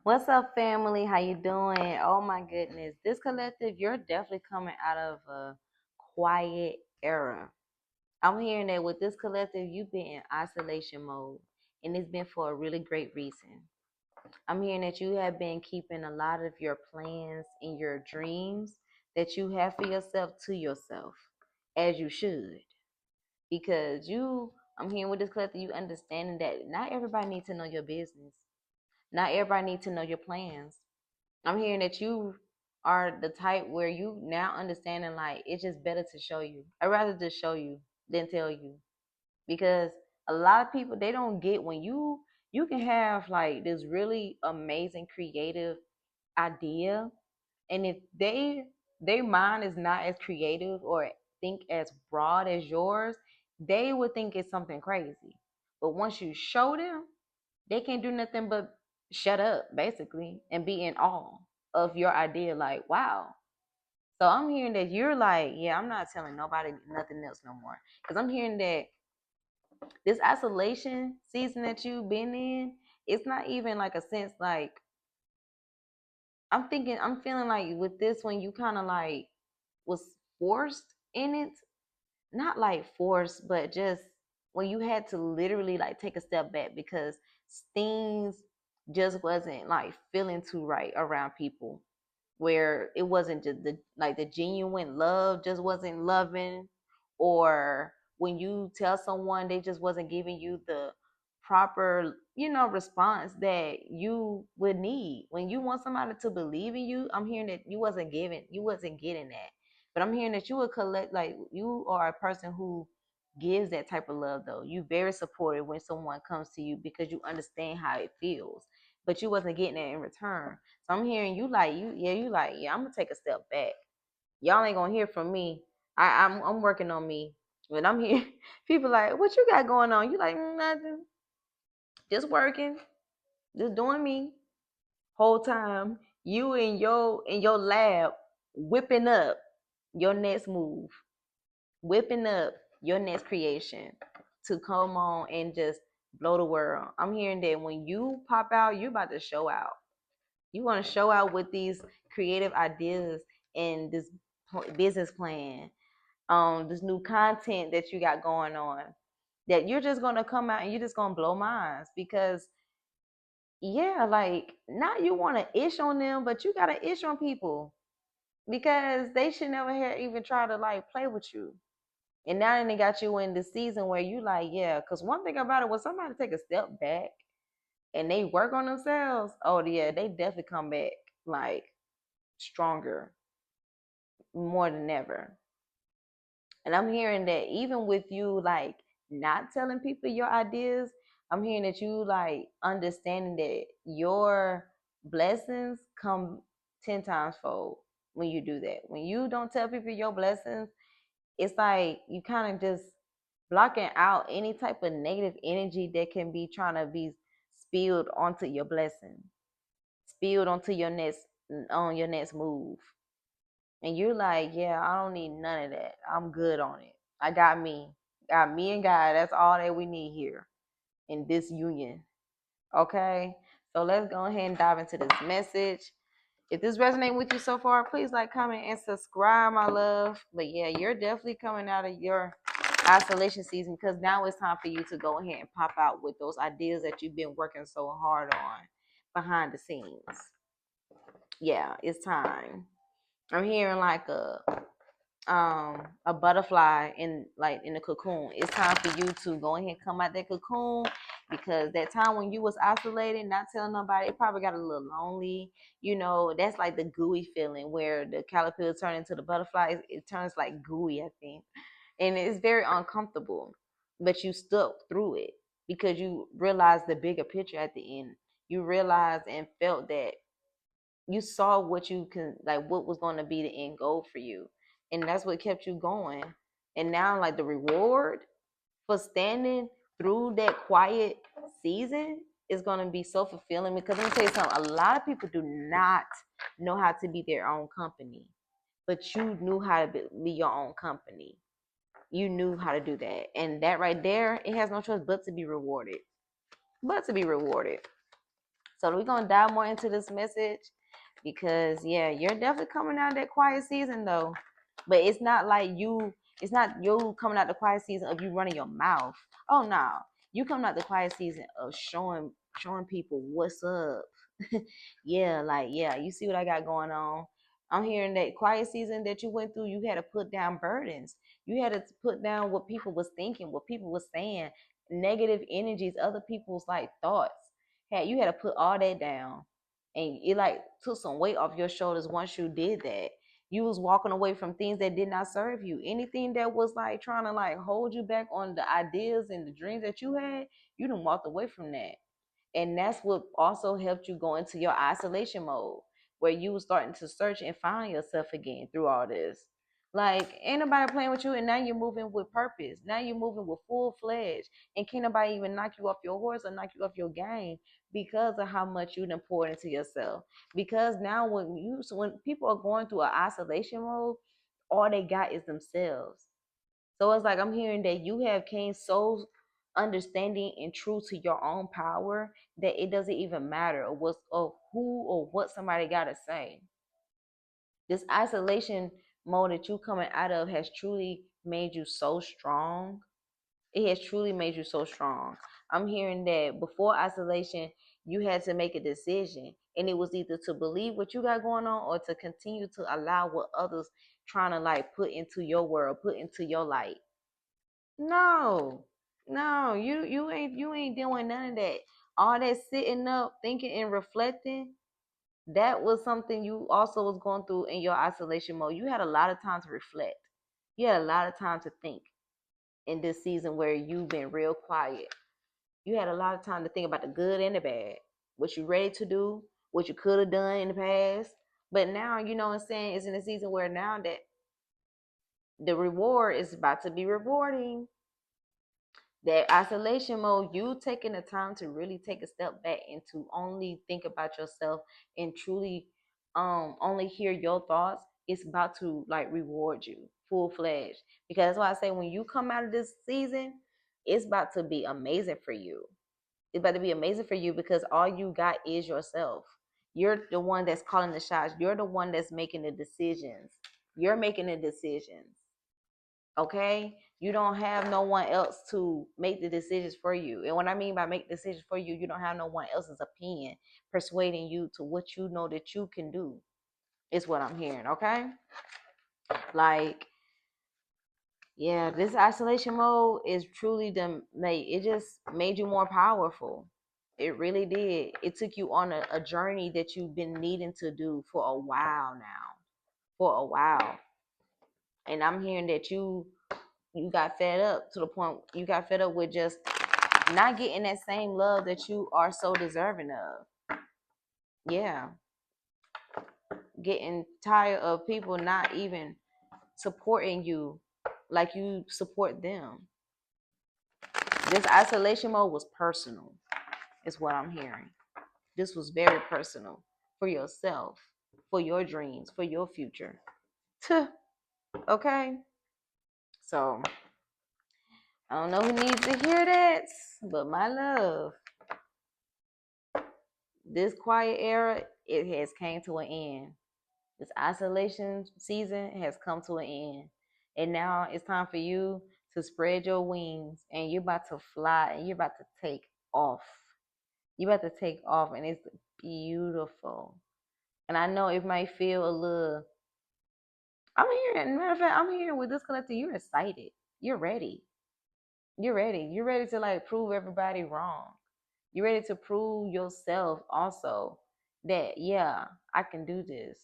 What's up, family? How you doing? Oh my goodness, this collective, you're definitely coming out of a quiet era. I'm hearing that with this collective, you've been in isolation mode, and it's been for a really great reason. I'm hearing that you have been keeping a lot of your plans and your dreams that you have for yourself to yourself, as you should, because I'm hearing with this collective, you understanding that not everybody needs to know your business. Not everybody needs to know your plans. I'm hearing that you are the type where you now understanding like it's just better to show you. I'd rather just show you than tell you. Because a lot of people they don't get when you can have like this really amazing creative idea, and if their mind is not as creative or think as broad as yours, they would think it's something crazy. But once you show them, they can't do nothing but shut up basically and be in awe of your idea, like wow. So I'm hearing that you're like, yeah, I'm not telling nobody nothing else no more, because I'm hearing that this isolation season that you've been in, it's not even like a sense like, I'm feeling like with this one you kind of like was forced in it, not like forced, but just when you had to literally like take a step back because things just wasn't like feeling too right around people, where it wasn't just the genuine love just wasn't loving, or when you tell someone they just wasn't giving you the proper response that you would need when you want somebody to believe in you. I'm hearing that you wasn't getting that. But I'm hearing that you would collect, like you are a person who gives that type of love though. You very supportive when someone comes to you because you understand how it feels, but you wasn't getting it in return. So I'm hearing you like yeah, I'm gonna take a step back. Y'all ain't gonna hear from me. I'm working on me. When I'm here, people like, what you got going on? You like nothing, just working, just doing me. Whole time you in your lab whipping up your next move, whipping up your next creation to come on and just blow the world. I'm hearing that when you pop out, you about to show out. You want to show out with these creative ideas and this business plan, this new content that you got going on. That you're just gonna come out and you're just gonna blow minds because yeah, like not you want to ish on them, but you gotta ish on people because they should never have even try to like play with you. And now they got you in the season where you like, yeah, because one thing about it, when somebody take a step back and they work on themselves, oh yeah, they definitely come back like stronger, more than ever. And I'm hearing that even with you like not telling people your ideas, I'm hearing that you like understanding that your blessings come 10 times fold when you do that. When you don't tell people your blessings, it's like you kind of just blocking out any type of negative energy that can be trying to be spilled onto your blessing, spilled onto your next on your next move. And you're like, yeah, I don't need none of that. I'm good on it. I got me and God. That's all that we need here in this union. Okay, so let's go ahead and dive into this message. If this resonates with you so far, please like, comment, and subscribe, my love. But yeah, you're definitely coming out of your isolation season because now it's time for you to go ahead and pop out with those ideas that you've been working so hard on behind the scenes. Yeah, it's time. I'm hearing like a butterfly in like in the cocoon. It's time for you to go ahead and come out that cocoon because that time when you was isolated, not telling nobody, it probably got a little lonely. That's like the gooey feeling where the caterpillar turns into the butterfly. It turns like gooey, I think, and it's very uncomfortable. But you stuck through it because you realized the bigger picture at the end. You realized and felt that you saw what you can like what was going to be the end goal for you, and that's what kept you going. And now like the reward for standing through that quiet season is going to be so fulfilling, because let me tell you something, a lot of people do not know how to be their own company, but you knew how to be your own company. You knew how to do that, and that right there, it has no choice but to be rewarded, but to be rewarded. So we're gonna dive more into this message because yeah, you're definitely coming out of that quiet season though. But it's not like it's not you coming out the quiet season of you running your mouth. Oh no. You coming out the quiet season of showing people what's up. Yeah, like yeah, you see what I got going on. I'm hearing that quiet season that you went through, you had to put down burdens. You had to put down what people was thinking, what people was saying, negative energies, other people's like thoughts. You had to put all that down. And it like took some weight off your shoulders once you did that. You was walking away from things that did not serve you. Anything that was like trying to like hold you back on the ideas and the dreams that you had, you done walked away from that. And that's what also helped you go into your isolation mode, where you was starting to search and find yourself again through all this. Like ain't nobody playing with you, and now you're moving with purpose. Now you're moving with full fledged, and can't nobody even knock you off your horse or knock you off your game because of how much you done poured into yourself. Because now when people are going through an isolation mode, all they got is themselves. So it's like I'm hearing that you have came so understanding and true to your own power that it doesn't even matter or who or what somebody gotta say. This isolation mode that you coming out of has truly made you so strong. It has truly made you so strong. I'm hearing that before isolation, you had to make a decision, and it was either to believe what you got going on or to continue to allow what others trying to like put into your world, put into your light. No, no, you ain't doing none of that. All that sitting up, thinking and reflecting, that was something you also was going through in your isolation mode. You had a lot of time to reflect. You had a lot of time to think in this season where you've been real quiet. You had a lot of time to think about the good and the bad, what you ready to do, what you could have done in the past. But now, you know what I'm saying, it's in a season where now that the reward is about to be rewarding. That isolation mode, you taking the time to really take a step back and to only think about yourself and truly only hear your thoughts, it's about to like reward you full fledged. Because that's why I say when you come out of this season, it's about to be amazing for you. It's about to be amazing for you because all you got is yourself. You're the one that's calling the shots. You're the one that's making the decisions. You're making the decisions. Okay, you don't have no one else to make the decisions for you. And what I mean by make decisions for you, you don't have no one else's opinion persuading you to what you know that you can do, is what I'm hearing. Okay, like yeah, this isolation mode is truly the made it just made you more powerful. It really did. It took you on a journey that you've been needing to do for a while now, for a while. And I'm hearing that you got fed up to the point you got fed up with just not getting that same love that you are so deserving of. Yeah, getting tired of people not even supporting you like you support them. This isolation mode was personal, is what I'm hearing. This was very personal for yourself, for your dreams, for your future. Okay? So, I don't know who needs to hear that, but my love, this quiet era, it has came to an end. This isolation season has come to an end. And now it's time for you to spread your wings and you're about to fly and you're about to take off. You're about to take off and it's beautiful. And I know it might feel a little, I'm here, matter of fact, I'm here with this collective. You're excited. You're ready. You're ready. You're ready to like prove everybody wrong. You're ready to prove yourself also that yeah, I can do this.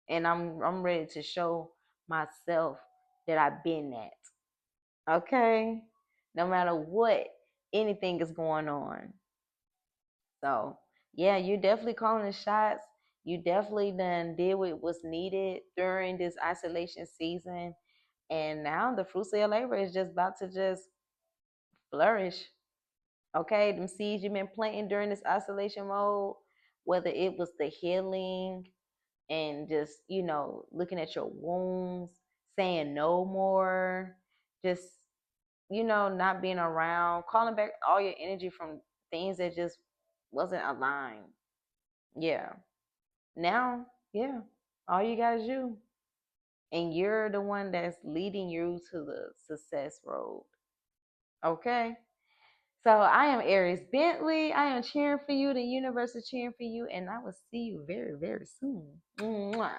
And I'm ready to show myself that I've been that. Okay? No matter what anything is going on. So yeah, you definitely calling the shots. You definitely done did what was needed during this isolation season. And now the fruits of your labor is just about to just flourish. Okay, them seeds you've been planting during this isolation mode, whether it was the healing and just, looking at your wounds, saying no more, just, not being around, calling back all your energy from things that just wasn't aligned. Yeah. Now, yeah, all you gotta do, and you're the one that's leading you to the success road. Okay. So I am Aries Bentley. I am cheering for you. The universe is cheering for you, and I will see you very, very soon. Mwah.